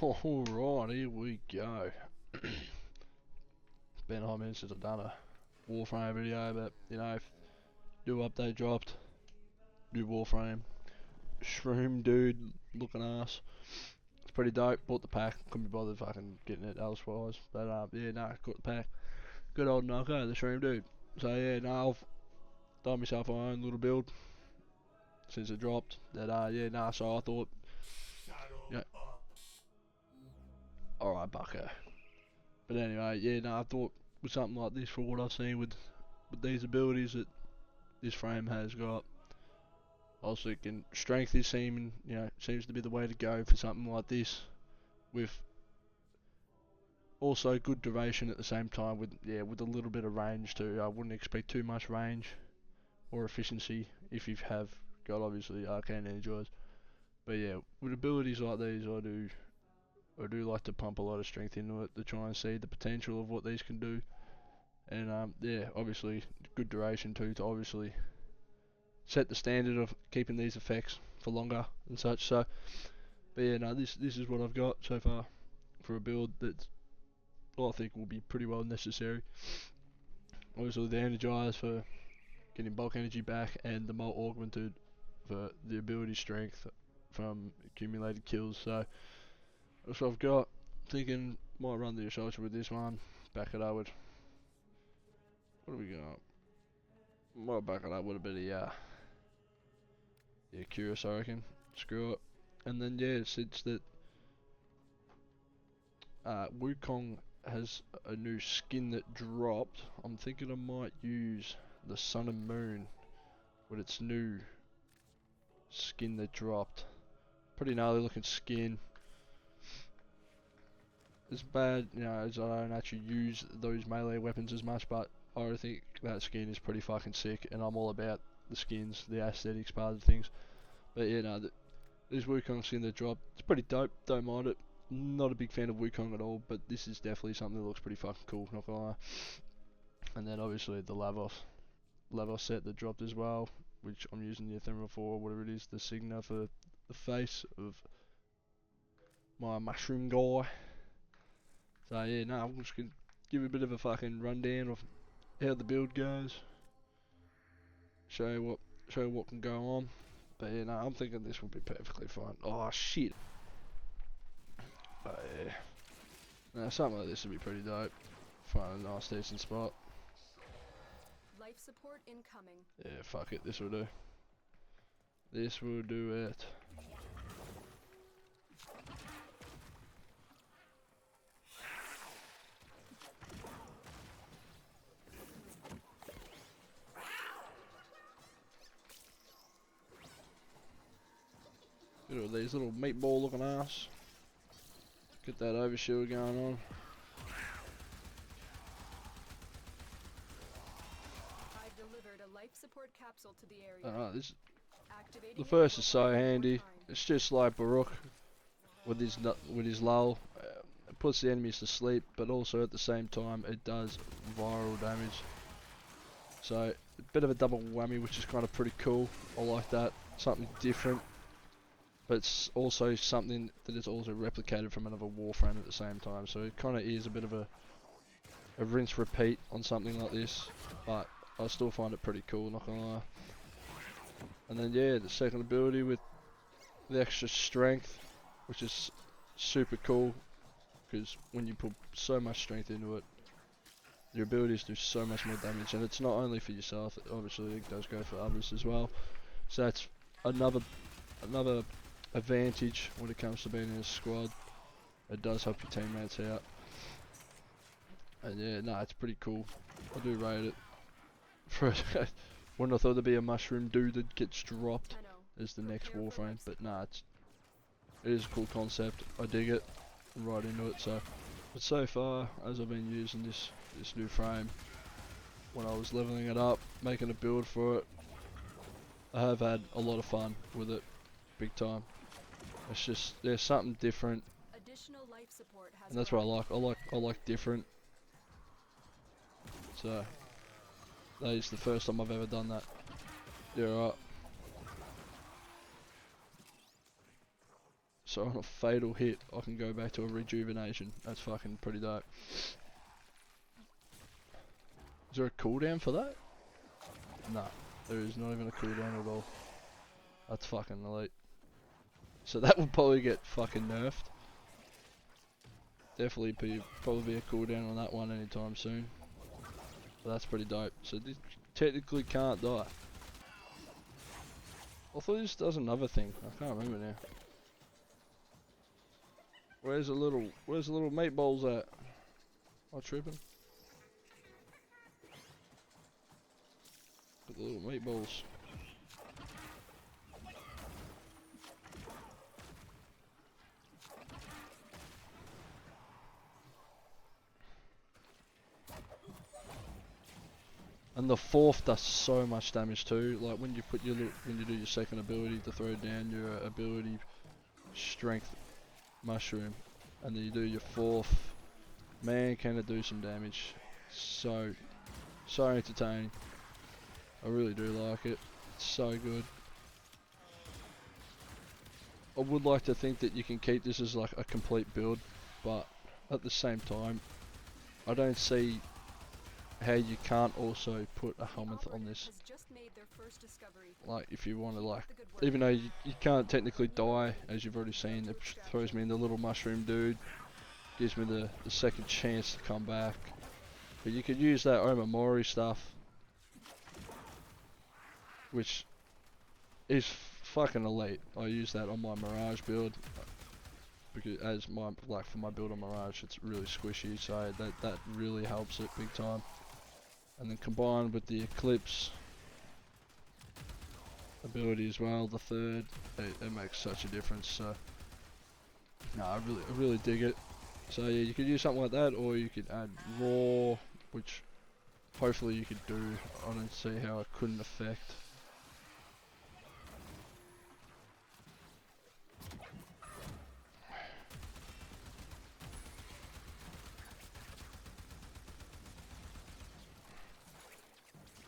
Alright, here we go. Been a hot minute since I've done a warframe video, but you know, if new update dropped, new warframe, shroom dude looking ass. It's pretty dope. Bought the pack, couldn't be bothered fucking getting it elsewise. But yeah, no, got the pack. Good old nokko, the shroom dude. So yeah, no, I've done myself my own little build since it dropped. That yeah, nah, so I thought, yeah, alright, bucko. But anyway, yeah, no, I thought with something like this, for what I've seen with these abilities that this frame has got, I was thinking strength is seems to be the way to go for something like this, with also good duration at the same time, with a little bit of range too. I wouldn't expect too much range or efficiency if you have got obviously arcane energized. But yeah, with abilities like these, I do like to pump a lot of strength into it to try and see the potential of what these can do. And yeah, obviously good duration too, to obviously set the standard of keeping these effects for longer and such. So, but yeah, no, this is what I've got so far for a build that I think will be pretty well necessary. Obviously the energized for getting bulk energy back, and the molt augmented for the ability strength from accumulated kills. So that's what I've got. Thinking might run the assault with this one. Back it up with, what do we got? Might back it up with a bit of yeah, curious, I reckon. Screw it. And then yeah, since that Wukong has a new skin that dropped, I'm thinking I might use the Sun and Moon with its new skin that dropped. Pretty gnarly looking skin. As bad, as I don't actually use those melee weapons as much, but I think that skin is pretty fucking sick, and I'm all about the skins, the aesthetics part of things. But yeah, no, this Wukong skin that dropped, it's pretty dope, don't mind it. Not a big fan of Wukong at all, but this is definitely something that looks pretty fucking cool, not gonna lie. And then obviously the Lavos set that dropped as well, which I'm using the ethereal for, whatever it is, the Signa for the face of my mushroom guy. So yeah, no, I'm just gonna give you a bit of a fucking rundown of how the build goes. Show you what can go on. But yeah, no, I'm thinking this will be perfectly fine. Oh shit. But yeah. No, something like this would be pretty dope. Find a nice decent spot. Life support incoming. Yeah, fuck it, this will do. This will do it. Look at these little meatball looking ass. Get that overshield going on. I've delivered a life support capsule to the area. The first is so handy. It's just like Baruch with his lull. It puts the enemies to sleep, but also at the same time it does viral damage. So a bit of a double whammy, which is kind of pretty cool. I like that. Something different, but it's also something that is also replicated from another warframe at the same time. So it kind of is a bit of a rinse repeat on something like this, but I still find it pretty cool, not gonna lie. And then yeah, the second ability with the extra strength, which is super cool, because when you put so much strength into it, your abilities do so much more damage, and it's not only for yourself, obviously it does go for others as well. So that's another advantage when it comes to being in a squad. It does help your teammates out. And yeah, no, it's pretty cool. I do rate it. Wouldn't have thought there'd be a mushroom dude that gets dropped as the next warframe, but nah, it is a cool concept. I dig it. I'm right into it. But so far, as I've been using this new frame, when I was leveling it up, making a build for it, I have had a lot of fun with it, big time. It's just, there's something different, and that's what I like. I like different. So that is the first time I've ever done that. Yeah, right. So on a fatal hit, I can go back to a rejuvenation. That's fucking pretty dope. Is there a cooldown for that? Nah, there is not even a cooldown at all. That's fucking elite. So that will probably get fucking nerfed. Definitely probably be a cooldown on that one anytime soon. But that's pretty dope. So this technically can't die. I thought this does another thing. I can't remember now. Where's the little meatballs at? Am I tripping? The little meatballs. And the fourth does so much damage too. Like when you put when you do your second ability to throw down your ability strength mushroom, and then you do your fourth, man, can it do some damage. So entertaining. I really do like it. It's so good. I would like to think that you can keep this as like a complete build, but at the same time, I don't see how you can't also put a helmet on this. Like if you want to, like, even though you can't technically die, as you've already seen, it throws me in the little mushroom dude, gives me the second chance to come back. But you could use that Omamori stuff, which is fucking elite. I use that on my Mirage build, because as my, like for my build on Mirage, it's really squishy, so that really helps it big time. And then combined with the Eclipse ability as well, the third, it makes such a difference. So no, I really dig it. So yeah, you could use something like that, or you could add Raw, which hopefully you could do. I don't see how it couldn't affect.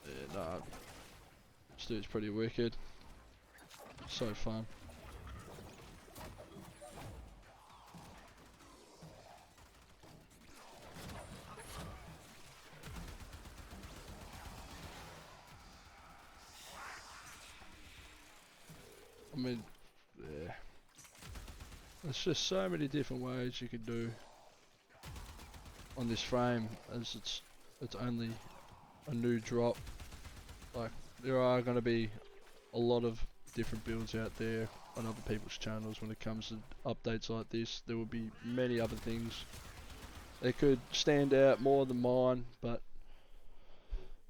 Yeah, nah, this dude's pretty wicked. So fun. I mean, yeah. There's just so many different ways you could do on this frame, as it's only a new drop. Like, there are going to be a lot of different builds out there on other people's channels when it comes to updates like this. There will be many other things that could stand out more than mine, but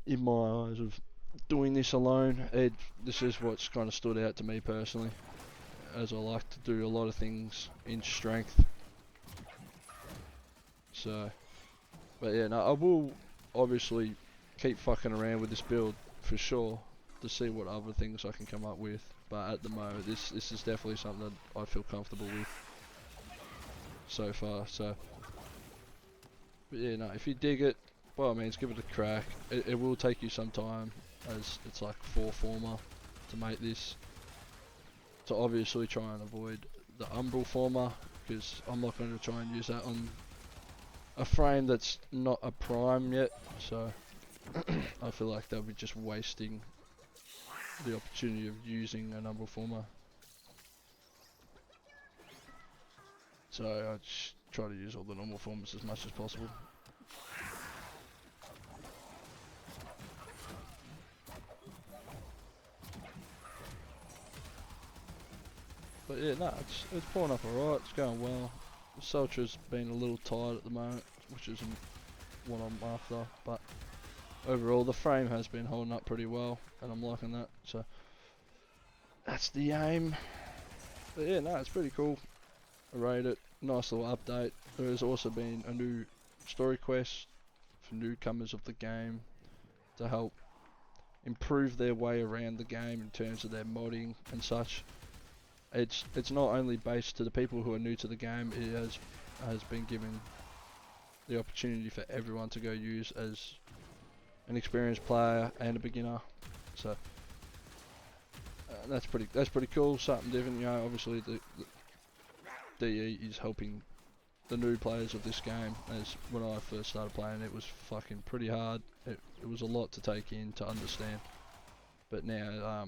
in my eyes of doing this alone, this is what's kind of stood out to me personally, as I like to do a lot of things in strength. So, but yeah, no, I will obviously keep fucking around with this build for sure to see what other things I can come up with. But at the moment, this is definitely something that I feel comfortable with so far. So, but yeah, no, if you dig it, by all means, give it a crack. It will take you some time, as it's like 4 former to make this. To obviously try and avoid the umbral former, because I'm not going to try and use that on a frame that's not a prime yet. So I feel like they'll be just wasting the opportunity of using an umbral former. So I just try to use all the normal formers as much as possible. But yeah, no, it's pulling up alright, it's going well. The Sultra's been a little tired at the moment, which isn't what I'm after, but overall the frame has been holding up pretty well, and I'm liking that, so that's the aim. But yeah, no, it's pretty cool. I rate it. Nice little update. There has also been a new story quest for newcomers of the game to help improve their way around the game in terms of their modding and such. It's not only based to the people who are new to the game, it has been given the opportunity for everyone to go use as an experienced player and a beginner. So that's pretty cool, something different. You know, obviously DE is helping the new players of this game. As when I first started playing, it was fucking pretty hard. It was a lot to take in, to understand. But now,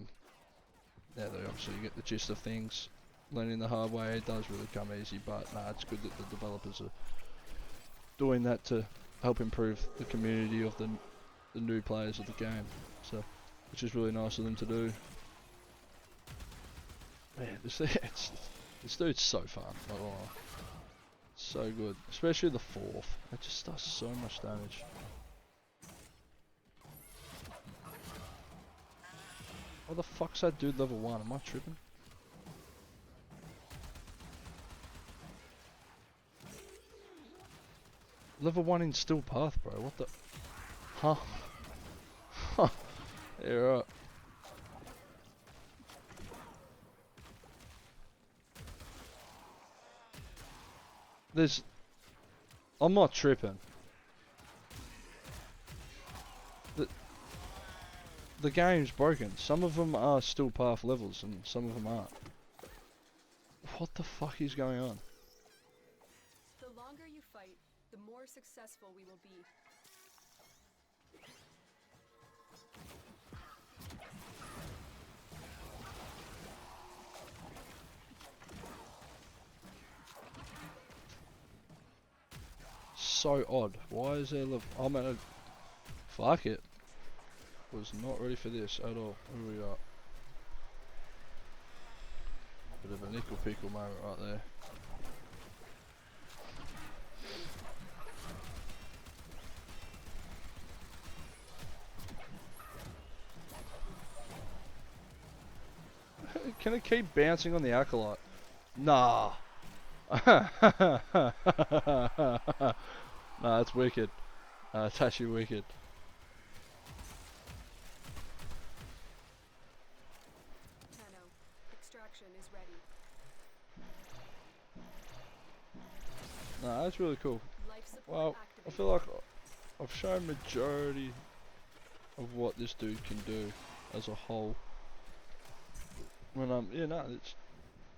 now they obviously get the gist of things. Learning the hard way, it does really come easy, but nah, it's good that the developers are doing that to help improve the community of the new players of the game. So, which is really nice of them to do. Man, this dude's so fun. Not gonna lie. So good, especially the fourth. It just does so much damage. What the fuck's that dude level 1? Am I tripping? Level 1 in Still Path, bro. What the? Huh? Huh. Yeah, right. I'm not tripping. The game's broken. Some of them are Still Path levels and some of them aren't. What the fuck is going on? The longer you fight, the more successful we will be. So odd. Why is there I'm gonna... Fuck it. Was not ready for this at all. Who we got? Bit of a nickel pickle moment right there. Can it keep bouncing on the acolyte? Nah. Nah, it's wicked. It's actually wicked. Extraction is ready. Nah, that's really cool. Life support Well, I feel like I've shown majority of what this dude can do as a whole. When yeah, no, it's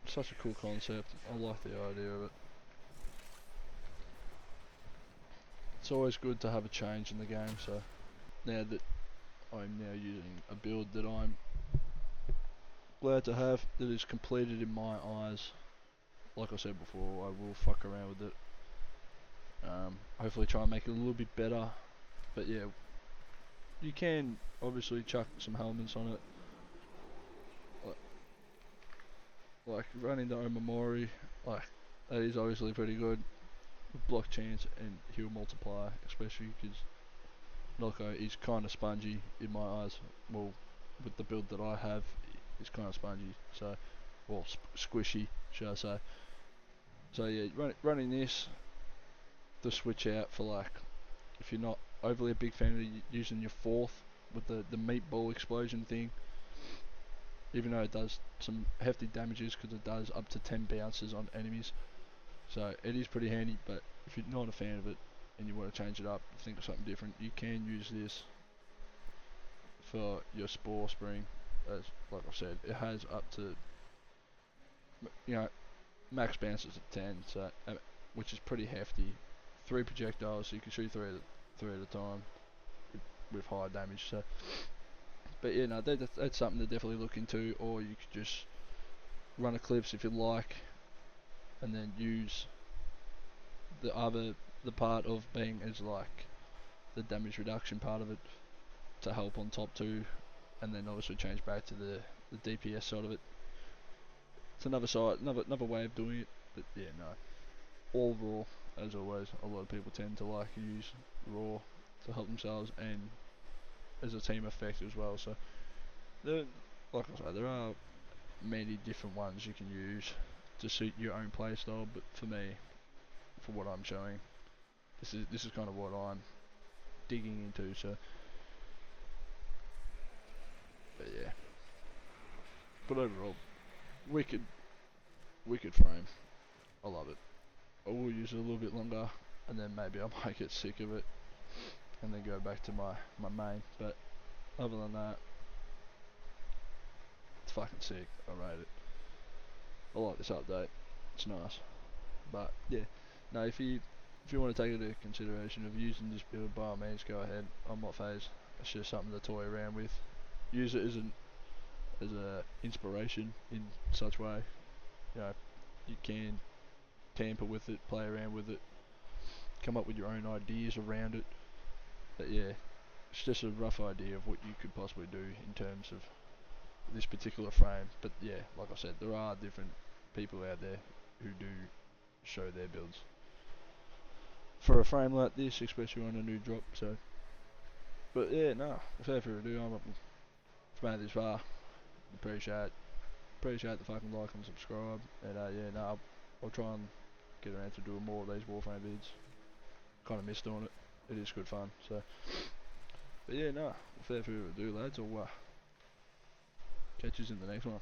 such a cool concept. I like the idea of it. It's always good to have a change in the game, so now that I'm now using a build that I'm glad to have, that is completed in my eyes. Like I said before, I will fuck around with it. Hopefully try and make it a little bit better. But yeah, you can obviously chuck some helmets on it. Like running the Omamori, like that is obviously pretty good. Block chance and heal multiplier, especially because Nokko is kind of spongy in my eyes. Well, with the build that I have, it's kind of spongy, so, well, squishy, should I say. So yeah, running this, the switch out for like, if you're not overly a big fan of using your fourth with the meatball explosion thing, even though it does some hefty damages because it does up to 10 bounces on enemies. So it is pretty handy, but if you're not a fan of it and you want to change it up, think of something different, you can use this for your spore spring. As like I said, it has up to, you know, max bounces at 10, so which is pretty hefty. 3 projectiles, so you can shoot three at a time with high damage. So, but yeah, no, that's something to definitely look into. Or you could just run Eclipse if you like, and then use the part of being as like the damage reduction part of it to help on top too, and then obviously change back to the DPS side of it. It's another way of doing it, but yeah, no. All raw, as always. A lot of people tend to like to use raw to help themselves and as a team effect as well. So, like I say, there are many different ones you can use to suit your own playstyle. But for me, for what I'm showing, this is kind of what I'm digging into. So, but yeah. But overall, wicked frame. I love it. I will use it a little bit longer, and then maybe I might get sick of it, and then go back to my main. But other than that, it's fucking sick. I rate it. I like this update. It's nice. But yeah, no, if you want to take it into consideration of using this build, by all means go ahead. I'm not phased. It's just something to toy around with. Use it as a inspiration in such way. You know, you can tamper with it, play around with it, come up with your own ideas around it. But yeah, it's just a rough idea of what you could possibly do in terms of this particular frame. But yeah, like I said, there are different people out there who do show their builds for a frame like this, especially on a new drop. So, but yeah, no, without further ado, I've made this far. Appreciate the fucking like and subscribe. And yeah, no, I'll try and get around to doing more of these warframe vids. Kind of missed doing it. It is good fun. So, but yeah, no, without further ado, lads, I'll catch you in the next one.